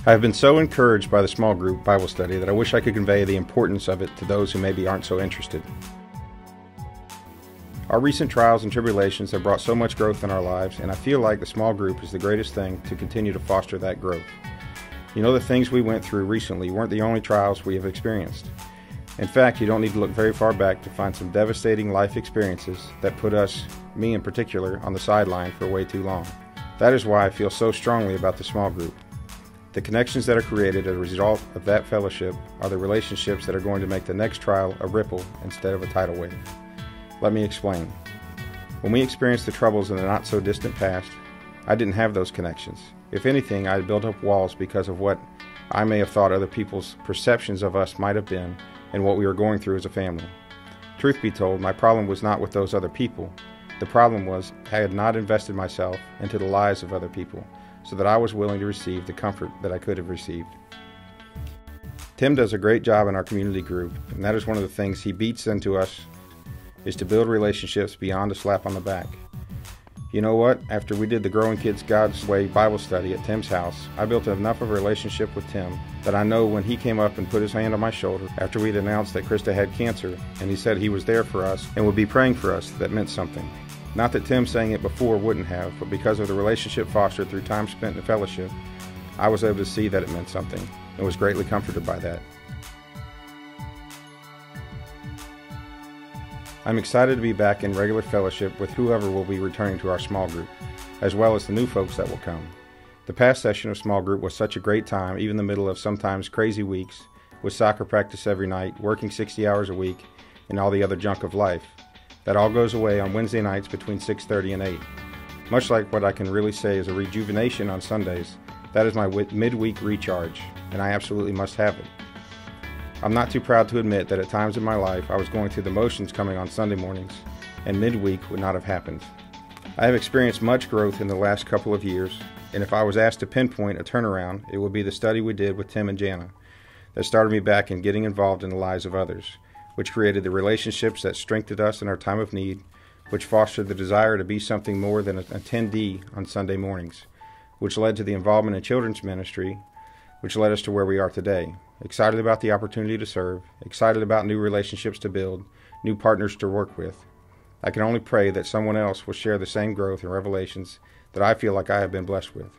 I have been so encouraged by the small group Bible study that I wish I could convey the importance of it to those who maybe aren't so interested. Our recent trials and tribulations have brought so much growth in our lives, and I feel like the small group is the greatest thing to continue to foster that growth. You know, the things we went through recently weren't the only trials we have experienced. In fact, you don't need to look very far back to find some devastating life experiences that put us, me in particular, on the sideline for way too long. That is why I feel so strongly about the small group. The connections that are created as a result of that fellowship are the relationships that are going to make the next trial a ripple instead of a tidal wave. Let me explain. When we experienced the troubles in the not-so-distant past, I didn't have those connections. If anything, I had built up walls because of what I may have thought other people's perceptions of us might have been and what we were going through as a family. Truth be told, my problem was not with those other people. The problem was I had not invested myself into the lives of other people so that I was willing to receive the comfort that I could have received. Tim does a great job in our community group, and that is one of the things he beats into us, is to build relationships beyond a slap on the back. You know what? After we did the Growing Kids God's Way Bible study at Tim's house, I built enough of a relationship with Tim that I know when he came up and put his hand on my shoulder after we'd announced that Krista had cancer, and he said he was there for us and would be praying for us, that meant something. Not that Tim saying it before wouldn't have, but because of the relationship fostered through time spent in fellowship, I was able to see that it meant something and was greatly comforted by that. I'm excited to be back in regular fellowship with whoever will be returning to our small group, as well as the new folks that will come. The past session of small group was such a great time, even in the middle of sometimes crazy weeks, with soccer practice every night, working 60 hours a week, and all the other junk of life. That all goes away on Wednesday nights between 6:30 and 8. Much like what I can really say is a rejuvenation on Sundays, that is my midweek recharge, and I absolutely must have it. I'm not too proud to admit that at times in my life I was going through the motions coming on Sunday mornings, and midweek would not have happened. I have experienced much growth in the last couple of years, and if I was asked to pinpoint a turnaround, it would be the study we did with Tim and Jana that started me back in getting involved in the lives of others, which created the relationships that strengthened us in our time of need, which fostered the desire to be something more than an attendee on Sunday mornings, which led to the involvement in children's ministry, which led us to where we are today. Excited about the opportunity to serve, excited about new relationships to build, new partners to work with. I can only pray that someone else will share the same growth and revelations that I feel like I have been blessed with.